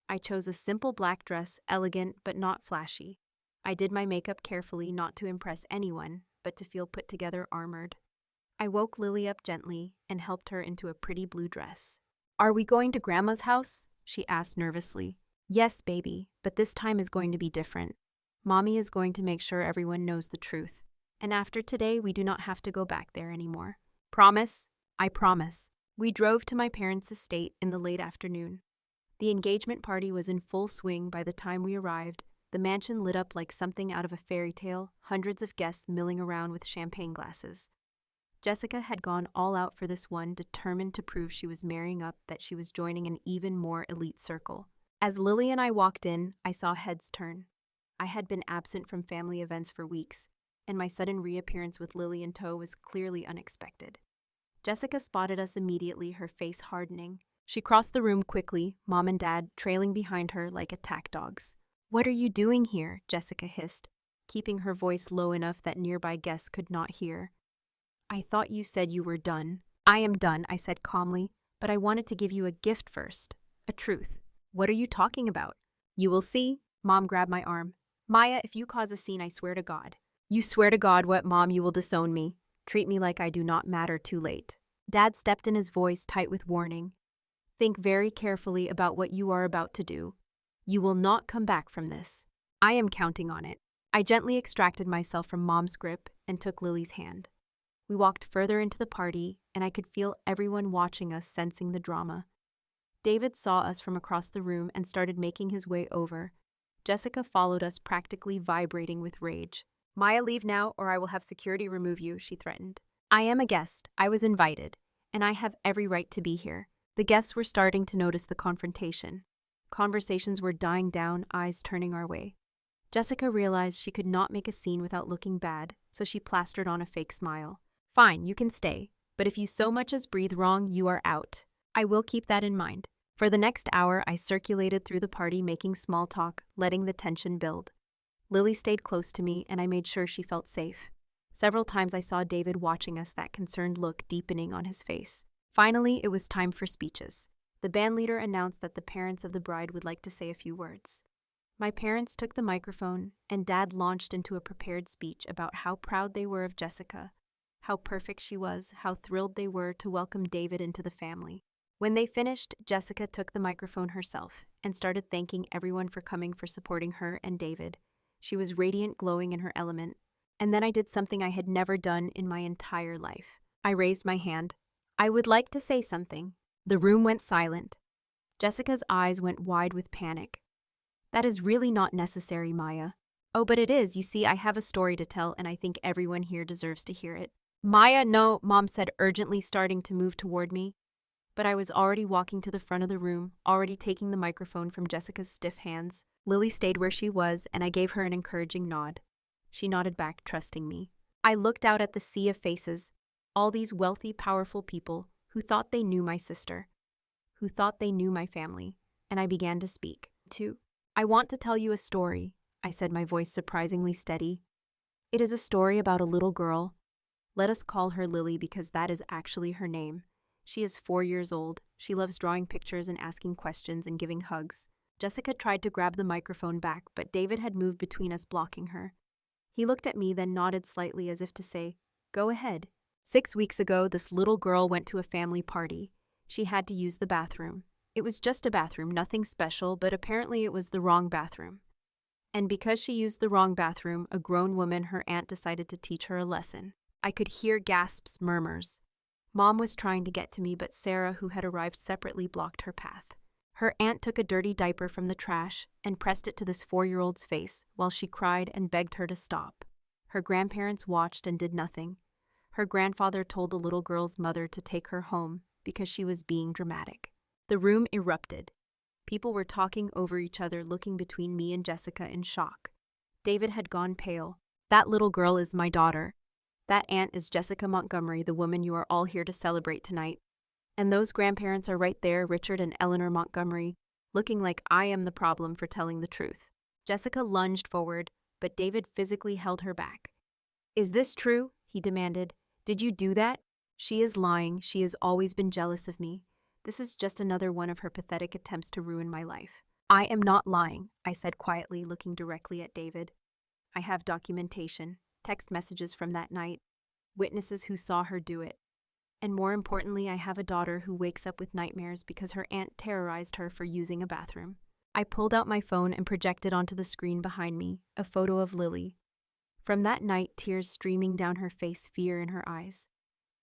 I chose a simple black dress, elegant but not flashy. I did my makeup carefully, not to impress anyone, but to feel put together, armored. I woke Lily up gently and helped her into a pretty blue dress. "Are we going to Grandma's house?" she asked nervously. "Yes, baby, but this time is going to be different. Mommy is going to make sure everyone knows the truth. And after today, we do not have to go back there anymore. Promise?" "I promise." We drove to my parents' estate in the late afternoon. The engagement party was in full swing by the time we arrived. The mansion lit up like something out of a fairy tale, hundreds of guests milling around with champagne glasses. Jessica had gone all out for this one, determined to prove she was marrying up, that she was joining an even more elite circle. As Lily and I walked in, I saw heads turn. I had been absent from family events for weeks, and my sudden reappearance with Lily in tow was clearly unexpected. Jessica spotted us immediately, her face hardening. She crossed the room quickly, Mom and Dad trailing behind her like attack dogs. "What are you doing here?" Jessica hissed, keeping her voice low enough that nearby guests could not hear. "I thought you said you were done." "I am done," I said calmly, "but I wanted to give you a gift first. A truth." "What are you talking about?" "You will see." Mom grabbed my arm. "Maya, if you cause a scene, I swear to God." "You swear to God what, Mom? You will disown me. Treat me like I do not matter too late." Dad stepped in, his voice tight with warning. "Think very carefully about what you are about to do. You will not come back from this. I am counting on it." I gently extracted myself from Mom's grip and took Lily's hand. We walked further into the party, and I could feel everyone watching us, sensing the drama. David saw us from across the room and started making his way over. Jessica followed us, practically vibrating with rage. "Maya, leave now, or I will have security remove you," she threatened. "I am a guest. I was invited, and I have every right to be here." The guests were starting to notice the confrontation. Conversations were dying down, eyes turning our way. Jessica realized she could not make a scene without looking bad, so she plastered on a fake smile. "Fine, you can stay, but if you so much as breathe wrong, you are out." "I will keep that in mind." For the next hour, I circulated through the party, making small talk, letting the tension build. Lily stayed close to me, and I made sure she felt safe. Several times I saw David watching us, that concerned look deepening on his face. Finally, it was time for speeches. The bandleader announced that the parents of the bride would like to say a few words. My parents took the microphone, and Dad launched into a prepared speech about how proud they were of Jessica, how perfect she was, how thrilled they were to welcome David into the family. When they finished, Jessica took the microphone herself and started thanking everyone for coming, for supporting her and David. She was radiant, glowing in her element. And then I did something I had never done in my entire life. I raised my hand. "I would like to say something." The room went silent. Jessica's eyes went wide with panic. "That is really not necessary, Maya." "Oh, but it is. You see, I have a story to tell, and I think everyone here deserves to hear it." "Maya, no," Mom said urgently, starting to move toward me. But I was already walking to the front of the room, already taking the microphone from Jessica's stiff hands. Lily stayed where she was, and I gave her an encouraging nod. She nodded back, trusting me. I looked out at the sea of faces, all these wealthy, powerful people who thought they knew my sister, who thought they knew my family, and I began to speak. "I want to tell you a story," I said, my voice surprisingly steady. "It is a story about a little girl. Let us call her Lily because that is actually her name. She is 4 years old. She loves drawing pictures and asking questions and giving hugs." Jessica tried to grab the microphone back, but David had moved between us, blocking her. He looked at me, then nodded slightly as if to say, "Go ahead." 6 weeks ago, this little girl went to a family party. She had to use the bathroom. It was just a bathroom, nothing special, but apparently it was the wrong bathroom. And because she used the wrong bathroom, a grown woman, her aunt, decided to teach her a lesson. I could hear gasps, murmurs. Mom was trying to get to me, but Sarah, who had arrived separately, blocked her path. Her aunt took a dirty diaper from the trash and pressed it to this 4-year-old's face while she cried and begged her to stop. Her grandparents watched and did nothing. Her grandfather told the little girl's mother to take her home because she was being dramatic. The room erupted. People were talking over each other, looking between me and Jessica in shock. David had gone pale. That little girl is my daughter. That aunt is Jessica Montgomery, the woman you are all here to celebrate tonight. And those grandparents are right there, Richard and Eleanor Montgomery, looking like I am the problem for telling the truth. Jessica lunged forward, but David physically held her back. Is this true? He demanded. Did you do that? She is lying. She has always been jealous of me. This is just another one of her pathetic attempts to ruin my life. I am not lying, I said quietly, looking directly at David. I have documentation, text messages from that night, witnesses who saw her do it. And more importantly, I have a daughter who wakes up with nightmares because her aunt terrorized her for using a bathroom. I pulled out my phone and projected onto the screen behind me a photo of Lily. From that night, tears streaming down her face, fear in her eyes.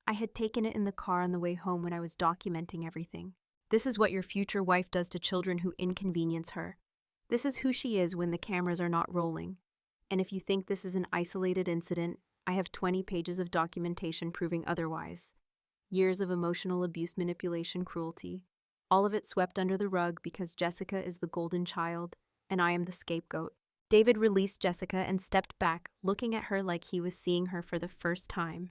I had taken it in the car on the way home when I was documenting everything. This is what your future wife does to children who inconvenience her. This is who she is when the cameras are not rolling. And if you think this is an isolated incident, I have 20 pages of documentation proving otherwise. Years of emotional abuse, manipulation, cruelty. All of it swept under the rug because Jessica is the golden child, and I am the scapegoat. David released Jessica and stepped back, looking at her like he was seeing her for the first time.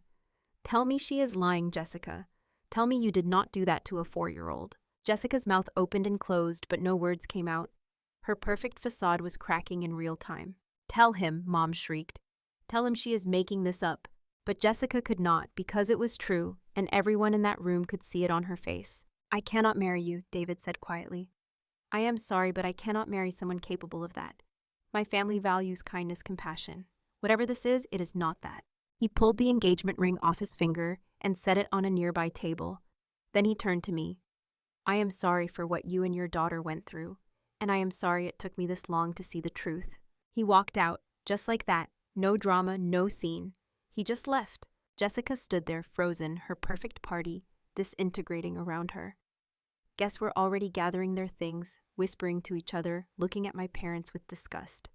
Tell me she is lying, Jessica. Tell me you did not do that to a 4-year-old. Jessica's mouth opened and closed, but no words came out. Her perfect facade was cracking in real time. Tell him, Mom shrieked. Tell him she is making this up. But Jessica could not, because it was true, and everyone in that room could see it on her face. I cannot marry you, David said quietly. I am sorry, but I cannot marry someone capable of that. My family values kindness, compassion. Whatever this is, it is not that. He pulled the engagement ring off his finger and set it on a nearby table. Then he turned to me. I am sorry for what you and your daughter went through, and I am sorry it took me this long to see the truth. He walked out, just like that. No drama, no scene. He just left. Jessica stood there, frozen, her perfect party disintegrating around her. Guests were already gathering their things, whispering to each other, looking at my parents with disgust.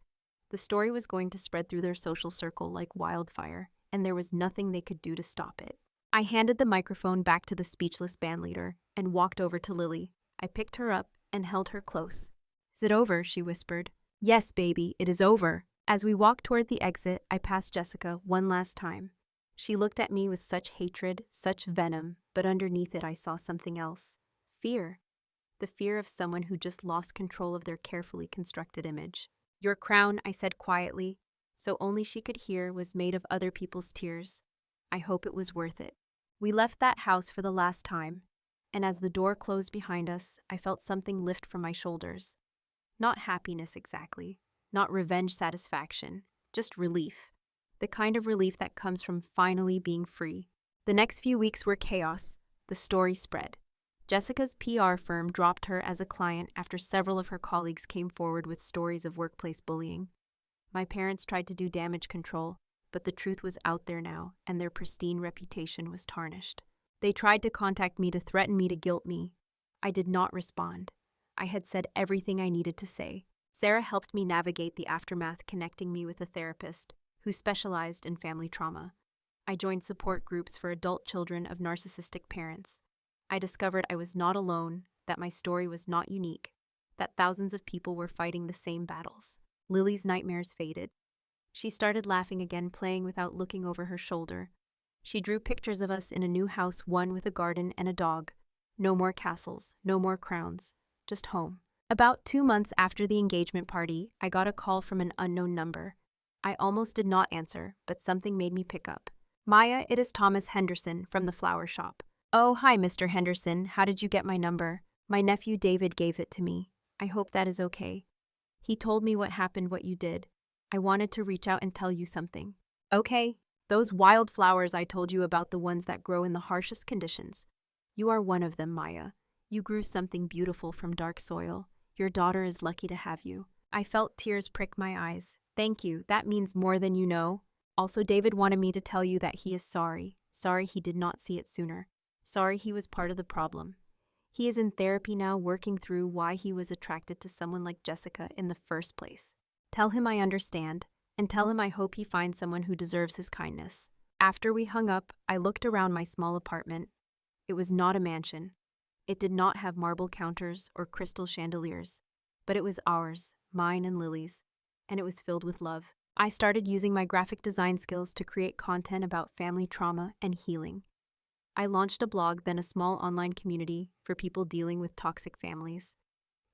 The story was going to spread through their social circle like wildfire, and there was nothing they could do to stop it. I handed the microphone back to the speechless bandleader and walked over to Lily. I picked her up and held her close. Is it over? She whispered. Yes, baby, it is over. As we walked toward the exit, I passed Jessica one last time. She looked at me with such hatred, such venom, but underneath it I saw something else. Fear. The fear of someone who just lost control of their carefully constructed image. Your crown, I said quietly, so only she could hear, was made of other people's tears. I hope it was worth it. We left that house for the last time, and as the door closed behind us, I felt something lift from my shoulders. Not happiness exactly, not revenge satisfaction, just relief. The kind of relief that comes from finally being free. The next few weeks were chaos. The story spread. Jessica's PR firm dropped her as a client after several of her colleagues came forward with stories of workplace bullying. My parents tried to do damage control, but the truth was out there now, and their pristine reputation was tarnished. They tried to contact me to threaten me, to guilt me. I did not respond. I had said everything I needed to say. Sarah helped me navigate the aftermath, connecting me with a therapist who specialized in family trauma. I joined support groups for adult children of narcissistic parents. I discovered I was not alone, that my story was not unique, that thousands of people were fighting the same battles. Lily's nightmares faded. She started laughing again, playing without looking over her shoulder. She drew pictures of us in a new house, one with a garden and a dog. No more castles, no more crowns, just home. About 2 months after the engagement party, I got a call from an unknown number. I almost did not answer, but something made me pick up. Maya, it is Thomas Henderson from the flower shop. Oh, hi, Mr. Henderson. How did you get my number? My nephew David gave it to me. I hope that is okay. He told me what happened, what you did. I wanted to reach out and tell you something. Okay, those wildflowers I told you about, the ones that grow in the harshest conditions. You are one of them, Maya. You grew something beautiful from dark soil. Your daughter is lucky to have you. I felt tears prick my eyes. Thank you, that means more than you know. Also, David wanted me to tell you that he is sorry. Sorry he did not see it sooner. Sorry he was part of the problem. He is in therapy now, working through why he was attracted to someone like Jessica in the first place. Tell him I understand. and tell him I hope he finds someone who deserves his kindness. After we hung up, I looked around my small apartment. It was not a mansion. It did not have marble counters or crystal chandeliers, but it was ours, mine and Lily's, and it was filled with love. I started using my graphic design skills to create content about family trauma and healing. I launched a blog, then a small online community for people dealing with toxic families.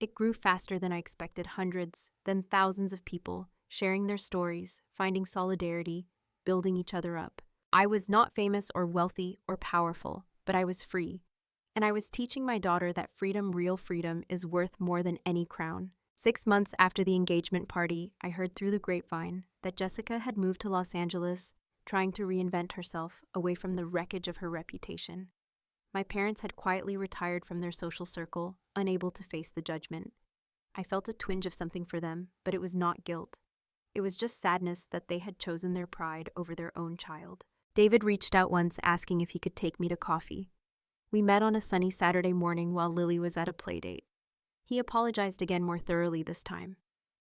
It grew faster than I expected, hundreds, then thousands of people sharing their stories, finding solidarity, building each other up. I was not famous or wealthy or powerful, but I was free. And I was teaching my daughter that freedom, real freedom, is worth more than any crown. 6 months after the engagement party, I heard through the grapevine that Jessica had moved to Los Angeles, trying to reinvent herself away from the wreckage of her reputation. My parents had quietly retired from their social circle, unable to face the judgment. I felt a twinge of something for them, but it was not guilt. It was just sadness that they had chosen their pride over their own child. David reached out once asking if he could take me to coffee. We met on a sunny Saturday morning while Lily was at a playdate. He apologized again, more thoroughly this time.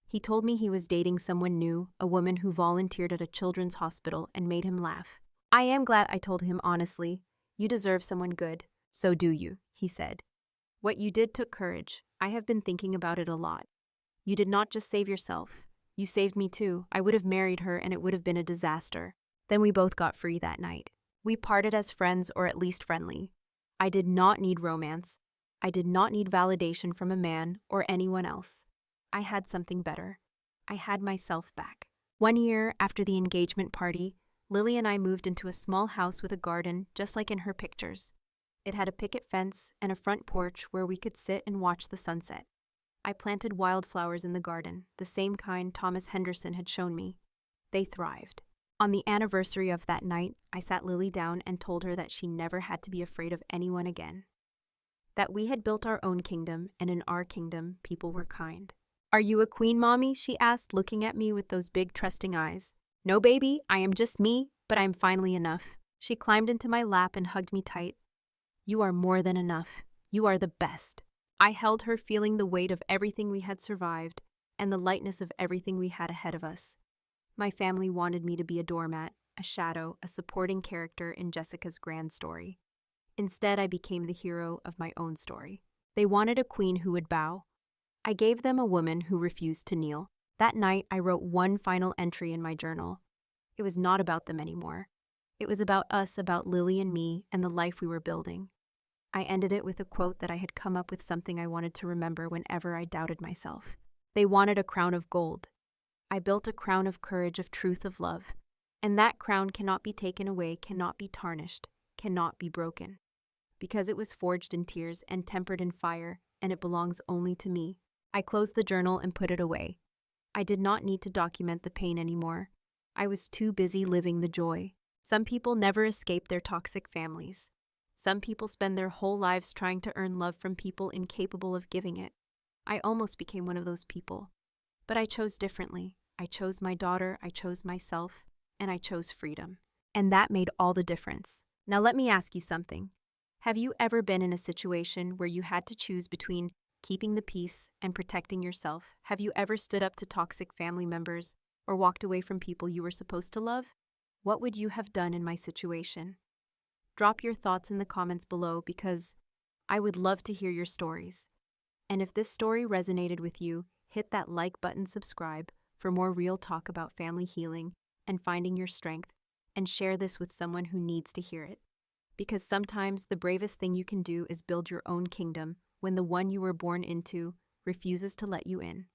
He told me he was dating someone new, a woman who volunteered at a children's hospital, and made him laugh. I am glad, I told him honestly. You deserve someone good. So do you, he said. What you did took courage. I have been thinking about it a lot. You did not just save yourself. You saved me too. I would have married her and it would have been a disaster. Then we both got free that night. We parted as friends, or at least friendly. I did not need romance. I did not need validation from a man or anyone else. I had something better. I had myself back. 1 year after the engagement party, Lily and I moved into a small house with a garden just like in her pictures. It had a picket fence and a front porch where we could sit and watch the sunset. I planted wildflowers in the garden, the same kind Thomas Henderson had shown me. They thrived. On the anniversary of that night, I sat Lily down and told her that she never had to be afraid of anyone again. That we had built our own kingdom, and in our kingdom, people were kind. Are you a queen, Mommy? She asked, looking at me with those big, trusting eyes. No, baby, I am just me, but I'm finally enough. She climbed into my lap and hugged me tight. You are more than enough. You are the best. I held her, feeling the weight of everything we had survived and the lightness of everything we had ahead of us. My family wanted me to be a doormat, a shadow, a supporting character in Jessica's grand story. Instead, I became the hero of my own story. They wanted a queen who would bow. I gave them a woman who refused to kneel. That night, I wrote one final entry in my journal. It was not about them anymore. It was about us, about Lily and me, and the life we were building. I ended it with a quote that I had come up with, something I wanted to remember whenever I doubted myself. They wanted a crown of gold. I built a crown of courage, of truth, of love. And that crown cannot be taken away, cannot be tarnished, cannot be broken. Because it was forged in tears and tempered in fire, and it belongs only to me. I closed the journal and put it away. I did not need to document the pain anymore. I was too busy living the joy. Some people never escape their toxic families. Some people spend their whole lives trying to earn love from people incapable of giving it. I almost became one of those people. But I chose differently. I chose my daughter, I chose myself, and I chose freedom. And that made all the difference. Now let me ask you something. Have you ever been in a situation where you had to choose between keeping the peace and protecting yourself? Have you ever stood up to toxic family members or walked away from people you were supposed to love? What would you have done in my situation? Drop your thoughts in the comments below, because I would love to hear your stories. And if this story resonated with you, hit that like button, subscribe for more real talk about family healing and finding your strength, and share this with someone who needs to hear it. Because sometimes the bravest thing you can do is build your own kingdom when the one you were born into refuses to let you in.